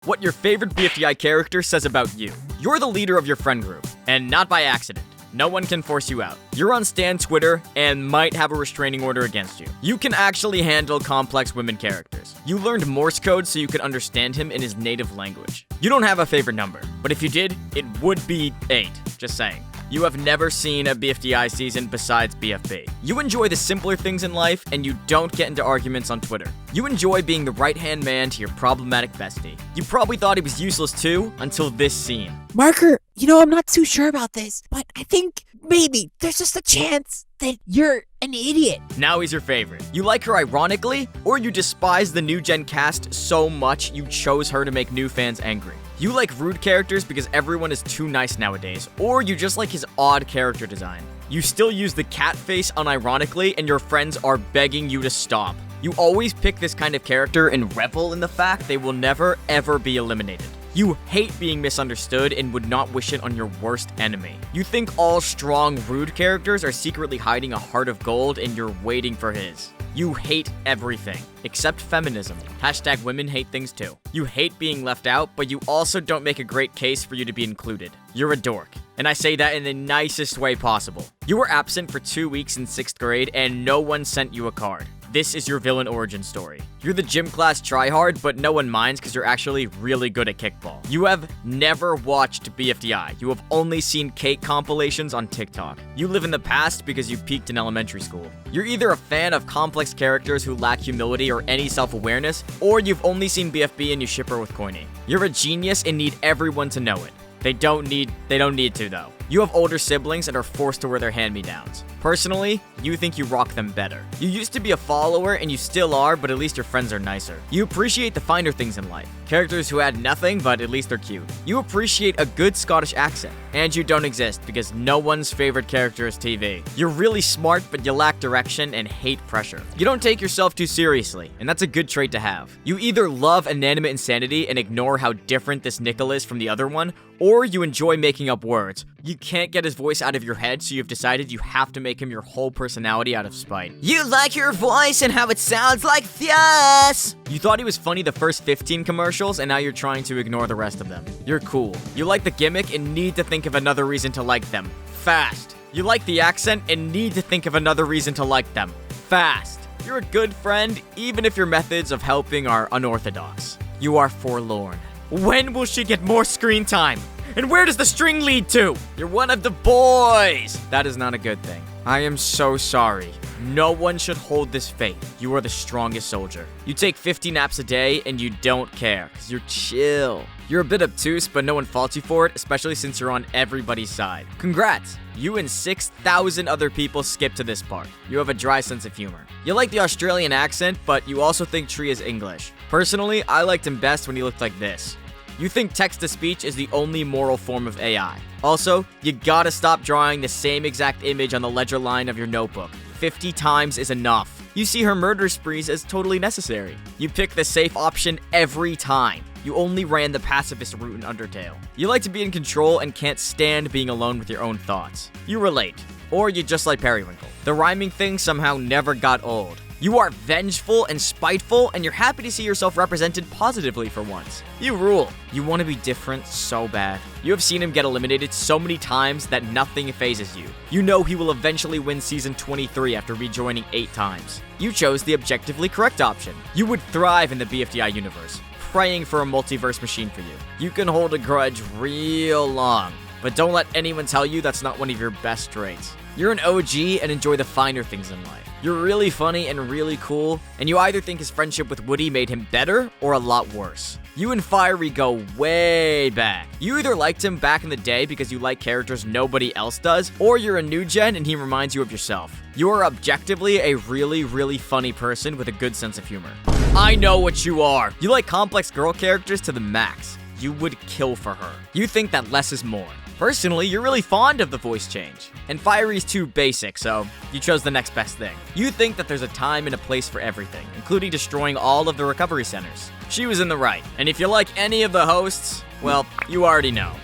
What your favorite BFDI character says about you. You're the leader of your friend group, and not by accident. No one can force you out. You're on Stan Twitter and might have a restraining order against you. You can actually handle complex women characters. You learned Morse code so you could understand him in his native language. You don't have a favorite number, but if you did, it would be 8. Just saying. You have never seen a BFDI season besides BFB. You enjoy the simpler things in life, and you don't get into arguments on Twitter. You enjoy being the right-hand man to your problematic bestie. You probably thought he was useless too, until this scene. Marker, I'm not too sure about this, but I think maybe there's just a chance that you're an idiot. Now he's your favorite. You like her ironically, or you despise the new gen cast so much you chose her to make new fans angry. You like rude characters because everyone is too nice nowadays, or you just like his odd character design. You still use the cat face unironically, and your friends are begging you to stop. You always pick this kind of character and revel in the fact they will never ever be eliminated. You hate being misunderstood and would not wish it on your worst enemy. You think all strong, rude characters are secretly hiding a heart of gold and you're waiting for his. You hate everything, except feminism. Hashtag women hate things too. You hate being left out, but you also don't make a great case for you to be included. You're a dork. And I say that in the nicest way possible. You were absent for 2 weeks in 6th grade and no one sent you a card. This is your villain origin story. You're the gym class tryhard, but no one minds because you're actually really good at kickball. You have never watched BFDI. You have only seen cake compilations on TikTok. You live in the past because you peaked in elementary school. You're either a fan of complex characters who lack humility or any self-awareness, or you've only seen BFB and you ship her with Coiny. You're a genius and need everyone to know it. They don't need to though. You have older siblings and are forced to wear their hand-me-downs. Personally, you think you rock them better. You used to be a follower and you still are, but at least your friends are nicer. You appreciate the finer things in life. Characters who add nothing, but at least they're cute. You appreciate a good Scottish accent. And you don't exist because no one's favorite character is TV. You're really smart, but you lack direction and hate pressure. You don't take yourself too seriously, and that's a good trait to have. You either love inanimate insanity and ignore how different this Nickel is from the other one, or you enjoy making up words. You can't get his voice out of your head, so you've decided you have to make him your whole personality out of spite. You like your voice and how it sounds like this! You thought he was funny the first 15 commercials, and now you're trying to ignore the rest of them. You're cool. You like the gimmick and need to think of another reason to like them. Fast. You like the accent and need to think of another reason to like them. Fast. You're a good friend, even if your methods of helping are unorthodox. You are forlorn. When will she get more screen time? And where does the string lead to? You're one of the boys! That is not a good thing. I am so sorry. No one should hold this fate. You are the strongest soldier. You take 50 naps a day and you don't care, because you're chill. You're a bit obtuse, but no one faults you for it, especially since you're on everybody's side. Congrats! You and 6,000 other people skipped to this part. You have a dry sense of humor. You like the Australian accent, but you also think Tree is English. Personally, I liked him best when he looked like this. You think text-to-speech is the only moral form of AI. Also, you gotta stop drawing the same exact image on the ledger line of your notebook. 50 times is enough. You see her murder sprees as totally necessary. You pick the safe option every time. You only ran the pacifist route in Undertale. You like to be in control and can't stand being alone with your own thoughts. You relate. Or you just like Periwinkle. The rhyming thing somehow never got old. You are vengeful and spiteful, and you're happy to see yourself represented positively for once. You rule. You want to be different so bad. You have seen him get eliminated so many times that nothing phases you. You know he will eventually win Season 23 after rejoining 8 times. You chose the objectively correct option. You would thrive in the BFDI universe, praying for a multiverse machine for you. You can hold a grudge real long, but don't let anyone tell you that's not one of your best traits. You're an OG and enjoy the finer things in life. You're really funny and really cool, and you either think his friendship with Woody made him better or a lot worse. You and Fiery go way back. You either liked him back in the day because you like characters nobody else does, or you're a new gen and he reminds you of yourself. You are objectively a really, really funny person with a good sense of humor. I know what you are. You like complex girl characters to the max. You would kill for her. You think that less is more. Personally, you're really fond of the voice change. And Fiery's too basic, so you chose the next best thing. You think that there's a time and a place for everything, including destroying all of the recovery centers. She was in the right. And if you like any of the hosts, well, you already know.